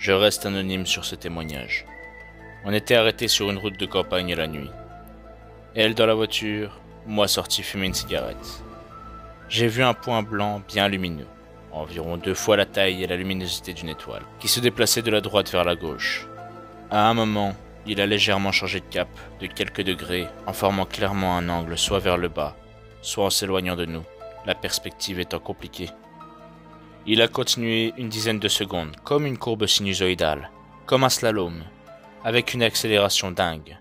Je reste anonyme sur ce témoignage. On était arrêtés sur une route de campagne la nuit. Elle dans la voiture, moi sorti fumer une cigarette. J'ai vu un point blanc bien lumineux, environ 2 fois la taille et la luminosité d'une étoile, qui se déplaçait de la droite vers la gauche. À un moment, il a légèrement changé de cap, de quelques degrés, en formant clairement un angle soit vers le bas, soit en s'éloignant de nous, la perspective étant compliquée. Il a continué une dizaine de secondes, comme une courbe sinusoïdale, comme un slalom, avec une accélération dingue.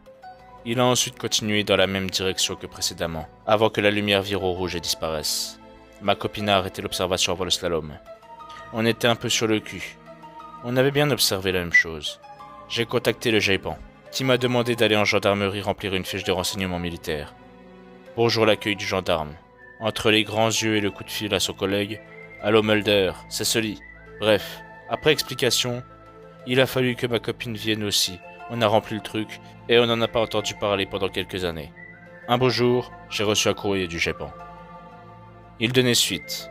Il a ensuite continué dans la même direction que précédemment, avant que la lumière vire au rouge et disparaisse. Ma copine a arrêté l'observation avant le slalom. On était un peu sur le cul. On avait bien observé la même chose. J'ai contacté le GEPAN, qui m'a demandé d'aller en gendarmerie remplir une fiche de renseignement militaire. Bonjour l'accueil du gendarme. Entre les grands yeux et le coup de fil à son collègue, « Allô Mulder, c'est Sully. » Bref, après explication, il a fallu que ma copine vienne aussi. On a rempli le truc, et on n'en a pas entendu parler pendant quelques années. Un beau jour, j'ai reçu un courrier du GEPAN. Il donnait suite.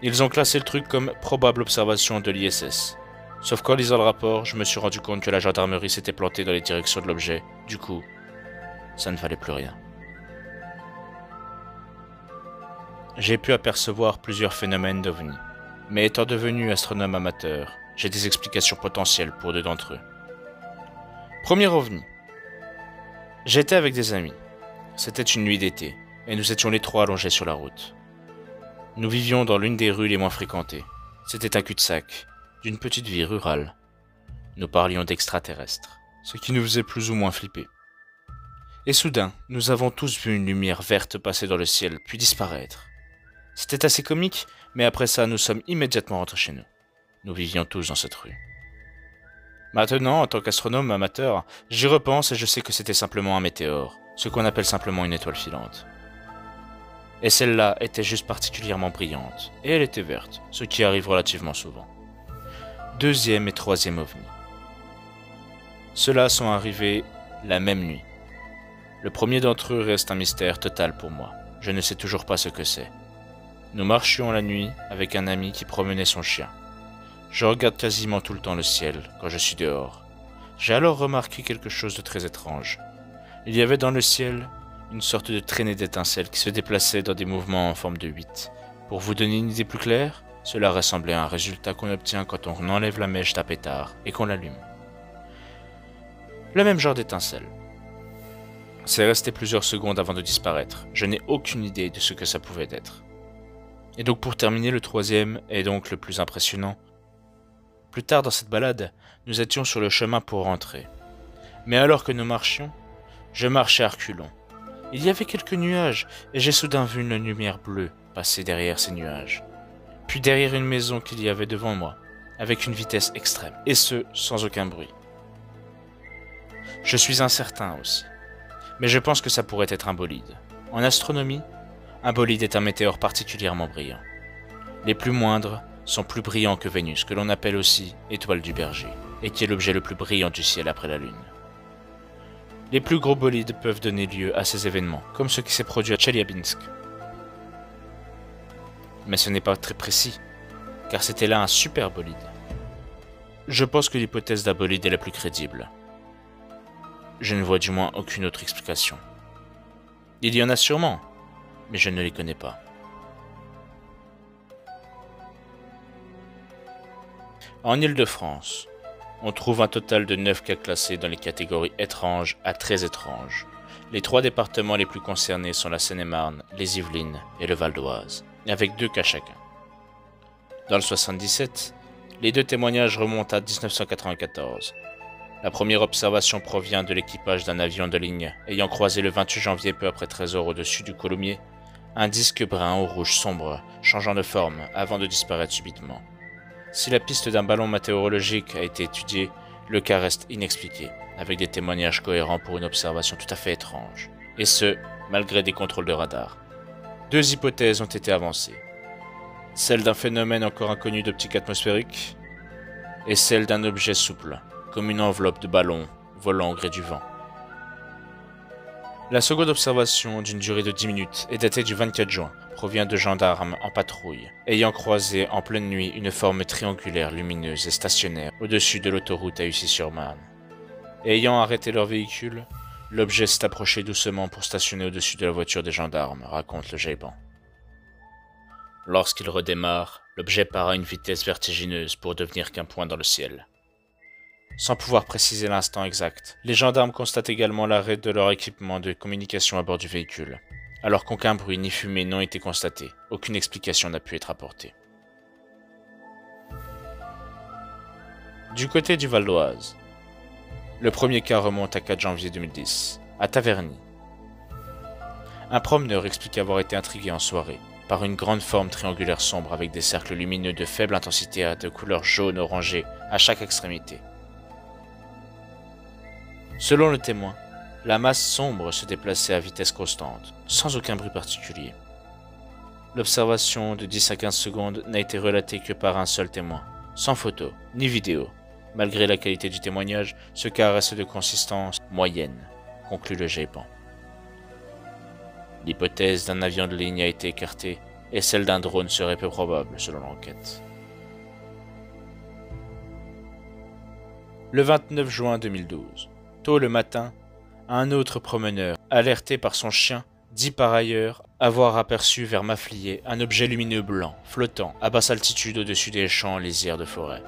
Ils ont classé le truc comme probable observation de l'ISS. Sauf qu'en lisant le rapport, je me suis rendu compte que la gendarmerie s'était plantée dans les directions de l'objet. Du coup, ça ne valait plus rien. J'ai pu apercevoir plusieurs phénomènes d'OVNI, mais étant devenu astronome amateur, j'ai des explications potentielles pour 2 d'entre eux. Premier OVNI. J'étais avec des amis. C'était une nuit d'été, et nous étions les 3 allongés sur la route. Nous vivions dans l'une des rues les moins fréquentées. C'était un cul-de-sac, d'une petite vie rurale. Nous parlions d'extraterrestres, ce qui nous faisait plus ou moins flipper. Et soudain, nous avons tous vu une lumière verte passer dans le ciel, puis disparaître. C'était assez comique, mais après ça, nous sommes immédiatement rentrés chez nous. Nous vivions tous dans cette rue. Maintenant, en tant qu'astronome amateur, j'y repense et je sais que c'était simplement un météore, ce qu'on appelle simplement une étoile filante. Et celle-là était juste particulièrement brillante, et elle était verte, ce qui arrive relativement souvent. Deuxième et troisième OVNI. Ceux-là sont arrivés la même nuit. Le premier d'entre eux reste un mystère total pour moi. Je ne sais toujours pas ce que c'est. Nous marchions la nuit avec un ami qui promenait son chien. Je regarde quasiment tout le temps le ciel quand je suis dehors. J'ai alors remarqué quelque chose de très étrange. Il y avait dans le ciel une sorte de traînée d'étincelles qui se déplaçait dans des mouvements en forme de 8. Pour vous donner une idée plus claire, cela ressemblait à un résultat qu'on obtient quand on enlève la mèche d'un pétard et qu'on l'allume. Le même genre d'étincelle. C'est resté plusieurs secondes avant de disparaître. Je n'ai aucune idée de ce que ça pouvait être. Et donc pour terminer, le troisième est donc le plus impressionnant. Plus tard dans cette balade, nous étions sur le chemin pour rentrer. Mais alors que nous marchions, je marchais à reculons. Il y avait quelques nuages, et j'ai soudain vu une lumière bleue passer derrière ces nuages. Puis derrière une maison qu'il y avait devant moi, avec une vitesse extrême, et ce, sans aucun bruit. Je suis incertain aussi, mais je pense que ça pourrait être un bolide. En astronomie, un bolide est un météore particulièrement brillant. Les plus moindres sont plus brillants que Vénus, que l'on appelle aussi étoile du berger, et qui est l'objet le plus brillant du ciel après la Lune. Les plus gros bolides peuvent donner lieu à ces événements, comme ce qui s'est produit à Tcheliabinsk. Mais ce n'est pas très précis, car c'était là un super bolide. Je pense que l'hypothèse d'un bolide est la plus crédible. Je ne vois du moins aucune autre explication. Il y en a sûrement, mais je ne les connais pas. En Île-de-France, on trouve un total de 9 cas classés dans les catégories étranges à très étranges. Les 3 départements les plus concernés sont la Seine-et-Marne, les Yvelines et le Val d'Oise, avec 2 cas chacun. Dans le 77, les 2 témoignages remontent à 1994. La première observation provient de l'équipage d'un avion de ligne ayant croisé le 28 janvier peu après 13 heures au-dessus du Coulommiers, un disque brun ou rouge sombre changeant de forme avant de disparaître subitement. Si la piste d'un ballon météorologique a été étudiée, le cas reste inexpliqué, avec des témoignages cohérents pour une observation tout à fait étrange, et ce, malgré des contrôles de radar. 2 hypothèses ont été avancées. Celle d'un phénomène encore inconnu d'optique atmosphérique, et celle d'un objet souple, comme une enveloppe de ballon volant au gré du vent. La seconde observation, d'une durée de 10 minutes, est datée du 24 juin, provient de gendarmes en patrouille, ayant croisé en pleine nuit une forme triangulaire lumineuse et stationnaire au-dessus de l'autoroute à Issy-sur-Marne. Ayant arrêté leur véhicule, l'objet s'est approché doucement pour stationner au-dessus de la voiture des gendarmes, raconte le GEPAN. Lorsqu'il redémarre, l'objet part à une vitesse vertigineuse pour devenir qu'un point dans le ciel. Sans pouvoir préciser l'instant exact, les gendarmes constatent également l'arrêt de leur équipement de communication à bord du véhicule, alors qu'aucun bruit ni fumée n'ont été constatés. Aucune explication n'a pu être apportée. Du côté du Val d'Oise, le premier cas remonte à 4 janvier 2010, à Taverny. Un promeneur explique avoir été intrigué en soirée par une grande forme triangulaire sombre avec des cercles lumineux de faible intensité de couleur jaune-orangée à chaque extrémité. Selon le témoin, la masse sombre se déplaçait à vitesse constante, sans aucun bruit particulier. L'observation de 10 à 15 secondes n'a été relatée que par un seul témoin, sans photo ni vidéo. Malgré la qualité du témoignage, ce cas reste de consistance moyenne, conclut le GEPAN. L'hypothèse d'un avion de ligne a été écartée et celle d'un drone serait peu probable selon l'enquête. Le 29 juin 2012, tôt le matin, un autre promeneur, alerté par son chien, dit par ailleurs avoir aperçu vers Maffliers un objet lumineux blanc, flottant à basse altitude au-dessus des champs lisières de forêt.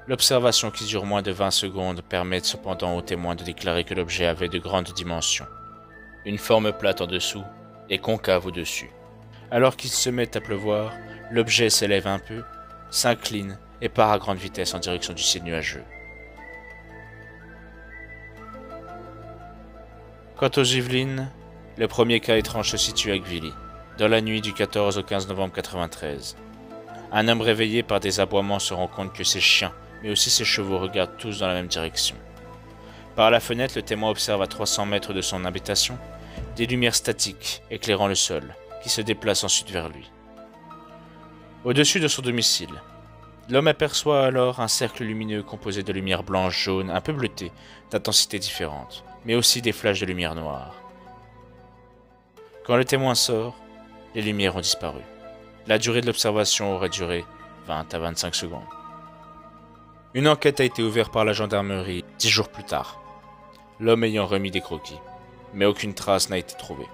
L'observation qui dure moins de 20 secondes permet cependant aux témoins de déclarer que l'objet avait de grandes dimensions. Une forme plate en dessous et concave au-dessus. Alors qu'il se met à pleuvoir, l'objet s'élève un peu, s'incline et part à grande vitesse en direction du ciel nuageux. Quant aux Yvelines, le premier cas étrange se situe à Gvilly, dans la nuit du 14 au 15 novembre 1993. Un homme réveillé par des aboiements se rend compte que ses chiens, mais aussi ses chevaux regardent tous dans la même direction. Par la fenêtre, le témoin observe à 300 mètres de son habitation des lumières statiques éclairant le sol, qui se déplacent ensuite vers lui. Au-dessus de son domicile, l'homme aperçoit alors un cercle lumineux composé de lumière blanche, jaune, un peu bleutée, d'intensité différente, mais aussi des flashs de lumière noire. Quand le témoin sort, les lumières ont disparu. La durée de l'observation aurait duré 20 à 25 secondes. Une enquête a été ouverte par la gendarmerie 10 jours plus tard, l'homme ayant remis des croquis, mais aucune trace n'a été trouvée.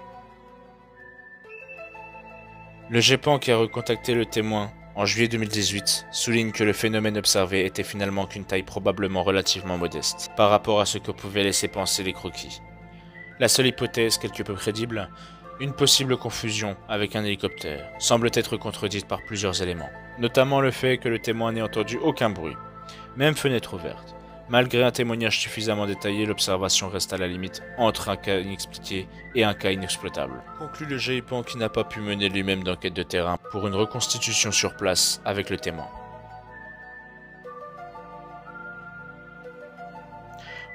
Le GEPAN, qui a recontacté le témoin en juillet 2018, souligne que le phénomène observé était finalement qu'une taille probablement relativement modeste par rapport à ce que pouvaient laisser penser les croquis. La seule hypothèse quelque peu crédible, une possible confusion avec un hélicoptère, semble être contredite par plusieurs éléments, notamment le fait que le témoin n'ait entendu aucun bruit, même fenêtre ouverte. Malgré un témoignage suffisamment détaillé, l'observation reste à la limite entre un cas inexpliqué et un cas inexploitable. Conclut le GEPAN, qui n'a pas pu mener lui-même d'enquête de terrain pour une reconstitution sur place avec le témoin.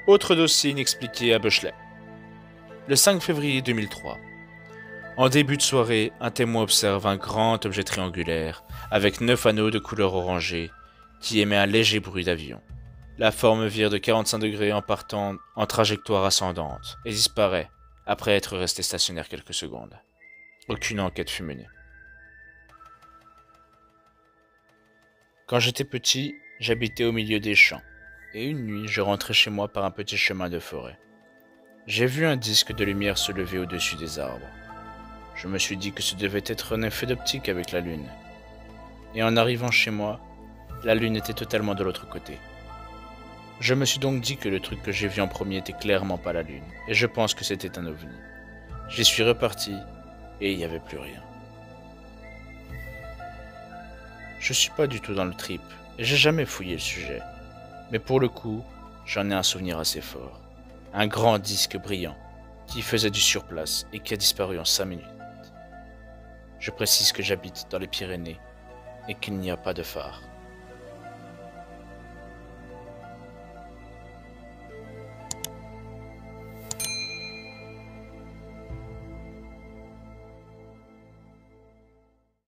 Autre dossier inexpliqué à Beuchley. Le 5 février 2003. En début de soirée, un témoin observe un grand objet triangulaire avec 9 anneaux de couleur orangée qui émet un léger bruit d'avion. La forme vire de 45 degrés en partant en trajectoire ascendante et disparaît après être resté stationnaire quelques secondes. Aucune enquête fut menée. Quand j'étais petit, j'habitais au milieu des champs, et une nuit, je rentrais chez moi par un petit chemin de forêt. J'ai vu un disque de lumière se lever au-dessus des arbres. Je me suis dit que ce devait être un effet d'optique avec la lune. Et en arrivant chez moi, la lune était totalement de l'autre côté. Je me suis donc dit que le truc que j'ai vu en premier était clairement pas la lune, et je pense que c'était un ovni. J'y suis reparti, et il n'y avait plus rien. Je suis pas du tout dans le trip, et j'ai jamais fouillé le sujet. Mais pour le coup, j'en ai un souvenir assez fort. Un grand disque brillant, qui faisait du surplace et qui a disparu en 5 minutes. Je précise que j'habite dans les Pyrénées, et qu'il n'y a pas de phare.